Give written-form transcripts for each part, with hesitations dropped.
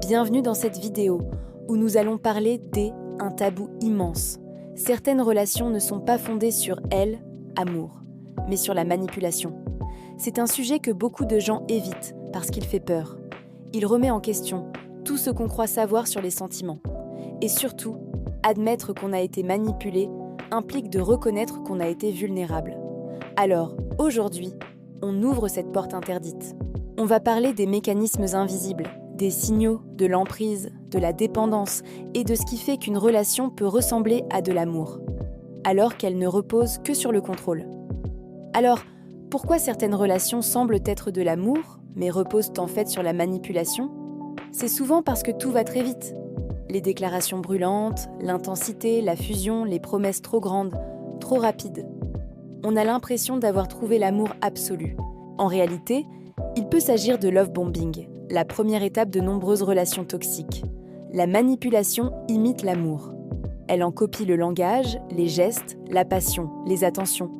Bienvenue dans cette vidéo où nous allons parler un tabou immense. Certaines relations ne sont pas fondées sur amour, mais sur la manipulation. C'est un sujet que beaucoup de gens évitent parce qu'il fait peur. Il remet en question tout ce qu'on croit savoir sur les sentiments. Et surtout, admettre qu'on a été manipulé implique de reconnaître qu'on a été vulnérable. Alors, aujourd'hui, on ouvre cette porte interdite. On va parler des mécanismes invisibles, des signaux, de l'emprise, de la dépendance et de ce qui fait qu'une relation peut ressembler à de l'amour, alors qu'elle ne repose que sur le contrôle. Alors, pourquoi certaines relations semblent être de l'amour, mais reposent en fait sur la manipulation ? C'est souvent parce que tout va très vite. Les déclarations brûlantes, l'intensité, la fusion, les promesses trop grandes, trop rapides. On a l'impression d'avoir trouvé l'amour absolu. En réalité, il peut s'agir de love bombing, la première étape de nombreuses relations toxiques. La manipulation imite l'amour. Elle en copie le langage, les gestes, la passion, les attentions.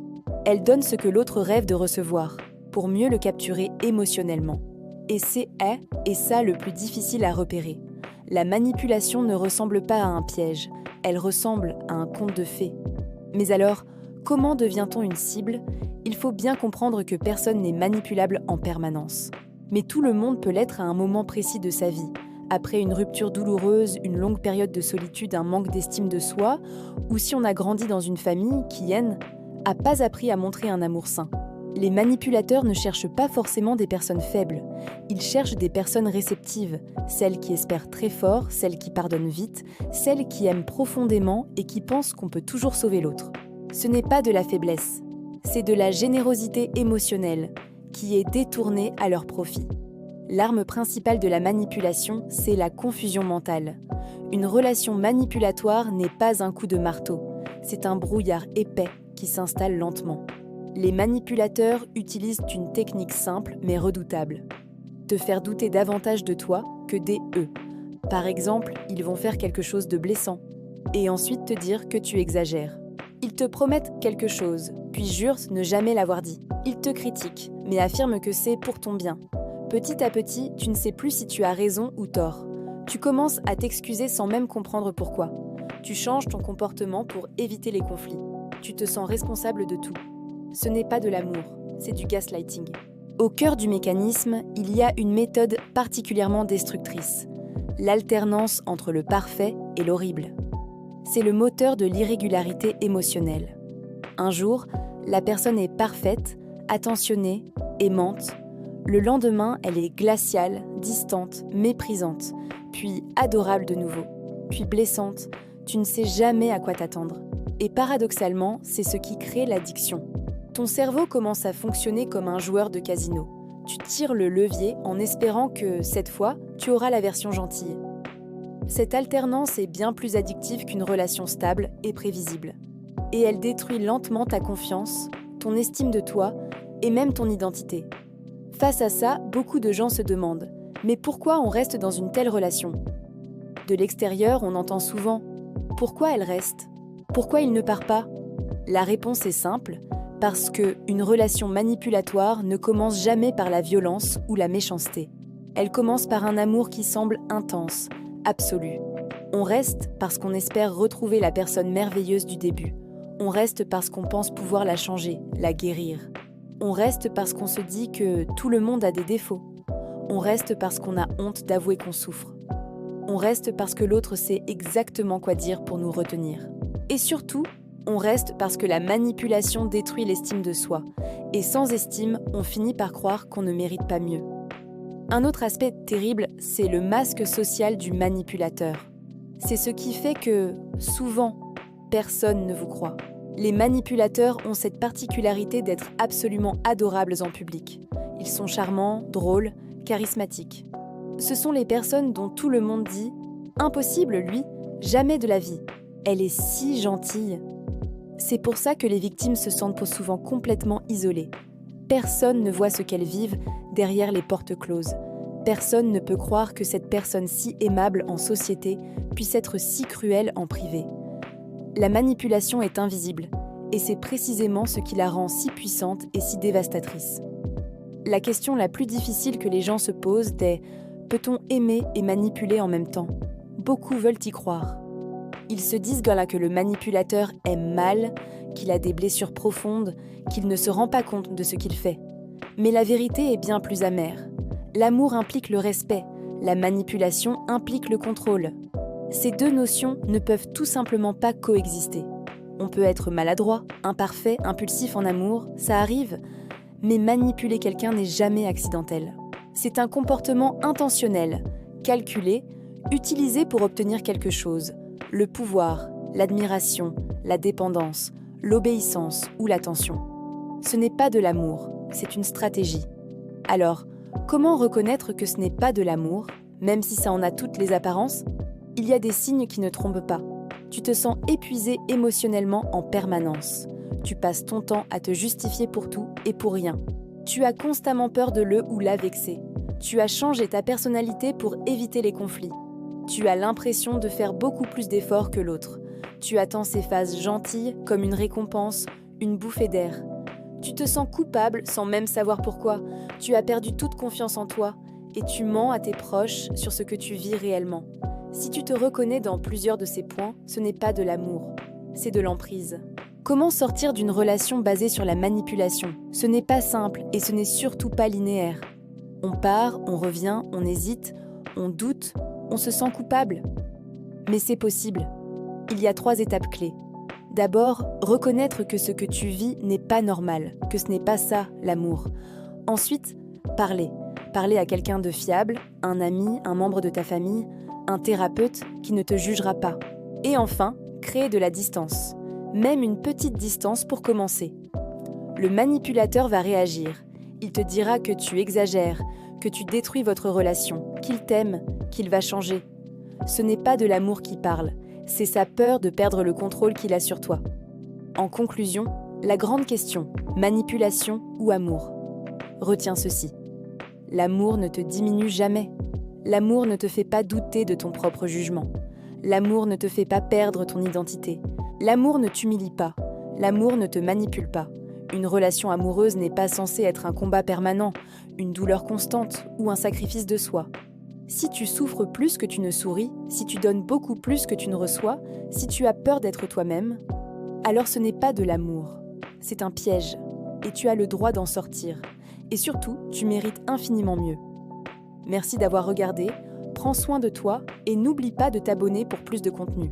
Elle donne ce que l'autre rêve de recevoir, pour mieux le capturer émotionnellement. Et c'est ça le plus difficile à repérer. La manipulation ne ressemble pas à un piège, elle ressemble à un conte de fées. Mais alors, comment devient-on une cible ? Il faut bien comprendre que personne n'est manipulable en permanence. Mais tout le monde peut l'être à un moment précis de sa vie, après une rupture douloureuse, une longue période de solitude, un manque d'estime de soi, ou si on a grandi dans une famille qui, n'a pas appris à montrer un amour sain. Les manipulateurs ne cherchent pas forcément des personnes faibles, ils cherchent des personnes réceptives, celles qui espèrent très fort, celles qui pardonnent vite, celles qui aiment profondément et qui pensent qu'on peut toujours sauver l'autre. Ce n'est pas de la faiblesse, c'est de la générosité émotionnelle, qui est détournée à leur profit. L'arme principale de la manipulation, c'est la confusion mentale. Une relation manipulatoire n'est pas un coup de marteau, c'est un brouillard épais qui s'installe lentement. Les manipulateurs utilisent une technique simple mais redoutable. Te faire douter davantage de toi que des eux. Par exemple, ils vont faire quelque chose de blessant et ensuite te dire que tu exagères. Ils te promettent quelque chose, puis jurent ne jamais l'avoir dit. Ils te critiquent, mais affirment que c'est pour ton bien. Petit à petit, tu ne sais plus si tu as raison ou tort. Tu commences à t'excuser sans même comprendre pourquoi. Tu changes ton comportement pour éviter les conflits. Tu te sens responsable de tout. Ce n'est pas de l'amour, c'est du gaslighting. Au cœur du mécanisme, il y a une méthode particulièrement destructrice. L'alternance entre le parfait et l'horrible. C'est le moteur de l'irrégularité émotionnelle. Un jour, la personne est parfaite, attentionnée, aimante. Le lendemain, elle est glaciale, distante, méprisante, puis adorable de nouveau, puis blessante. Tu ne sais jamais à quoi t'attendre. Et paradoxalement, c'est ce qui crée l'addiction. Ton cerveau commence à fonctionner comme un joueur de casino. Tu tires le levier en espérant que, cette fois, tu auras la version gentille. Cette alternance est bien plus addictive qu'une relation stable et prévisible. Et elle détruit lentement ta confiance, ton estime de toi et même ton identité. Face à ça, beaucoup de gens se demandent « Mais pourquoi on reste dans une telle relation ?» De l'extérieur, on entend souvent « Pourquoi elle reste ? Pourquoi il ne part pas ?» La réponse est simple, parce qu'une relation manipulatoire ne commence jamais par la violence ou la méchanceté. Elle commence par un amour qui semble intense, absolu. On reste parce qu'on espère retrouver la personne merveilleuse du début. On reste parce qu'on pense pouvoir la changer, la guérir. On reste parce qu'on se dit que tout le monde a des défauts. On reste parce qu'on a honte d'avouer qu'on souffre. On reste parce que l'autre sait exactement quoi dire pour nous retenir. Et surtout, on reste parce que la manipulation détruit l'estime de soi. Et sans estime, on finit par croire qu'on ne mérite pas mieux. Un autre aspect terrible, c'est le masque social du manipulateur. C'est ce qui fait que, souvent, personne ne vous croit. Les manipulateurs ont cette particularité d'être absolument adorables en public. Ils sont charmants, drôles, charismatiques. Ce sont les personnes dont tout le monde dit « Impossible, lui, jamais de la vie. Elle est si gentille. » C'est pour ça que les victimes se sentent souvent complètement isolées. Personne ne voit ce qu'elles vivent derrière les portes closes. Personne ne peut croire que cette personne si aimable en société puisse être si cruelle en privé. La manipulation est invisible, et c'est précisément ce qui la rend si puissante et si dévastatrice. La question la plus difficile que les gens se posent est Peut-on aimer et manipuler en même temps? Beaucoup veulent y croire. Ils se disent que le manipulateur aime mal, qu'il a des blessures profondes, qu'il ne se rend pas compte de ce qu'il fait. Mais la vérité est bien plus amère. L'amour implique le respect, la manipulation implique le contrôle. Ces deux notions ne peuvent tout simplement pas coexister. On peut être maladroit, imparfait, impulsif en amour, ça arrive, mais manipuler quelqu'un n'est jamais accidentel. C'est un comportement intentionnel, calculé, utilisé pour obtenir quelque chose. Le pouvoir, l'admiration, la dépendance, l'obéissance ou l'attention. Ce n'est pas de l'amour, c'est une stratégie. Alors, comment reconnaître que ce n'est pas de l'amour, même si ça en a toutes les apparences? Il y a des signes qui ne trompent pas. Tu te sens épuisé émotionnellement en permanence. Tu passes ton temps à te justifier pour tout et pour rien. Tu as constamment peur de le ou la vexer. Tu as changé ta personnalité pour éviter les conflits. Tu as l'impression de faire beaucoup plus d'efforts que l'autre. Tu attends ces phases gentilles comme une récompense, une bouffée d'air. Tu te sens coupable sans même savoir pourquoi. Tu as perdu toute confiance en toi et tu mens à tes proches sur ce que tu vis réellement. Si tu te reconnais dans plusieurs de ces points, ce n'est pas de l'amour, c'est de l'emprise. Comment sortir d'une relation basée sur la manipulation? Ce n'est pas simple et ce n'est surtout pas linéaire. On part, on revient, on hésite, on doute, on se sent coupable. Mais c'est possible. Il y a 3 étapes clés. D'abord, reconnaître que ce que tu vis n'est pas normal, que ce n'est pas ça, l'amour. Ensuite, parler. Parler à quelqu'un de fiable, un ami, un membre de ta famille, un thérapeute qui ne te jugera pas. Et enfin, créer de la distance. Même une petite distance pour commencer. Le manipulateur va réagir. Il te dira que tu exagères, que tu détruis votre relation, qu'il t'aime, qu'il va changer. Ce n'est pas de l'amour qui parle, c'est sa peur de perdre le contrôle qu'il a sur toi. En conclusion, la grande question, manipulation ou amour? Retiens ceci. L'amour ne te diminue jamais. L'amour ne te fait pas douter de ton propre jugement. L'amour ne te fait pas perdre ton identité. L'amour ne t'humilie pas. L'amour ne te manipule pas. Une relation amoureuse n'est pas censée être un combat permanent, une douleur constante ou un sacrifice de soi. Si tu souffres plus que tu ne souris, si tu donnes beaucoup plus que tu ne reçois, si tu as peur d'être toi-même, alors ce n'est pas de l'amour. C'est un piège et tu as le droit d'en sortir. Et surtout, tu mérites infiniment mieux. Merci d'avoir regardé, prends soin de toi et n'oublie pas de t'abonner pour plus de contenu.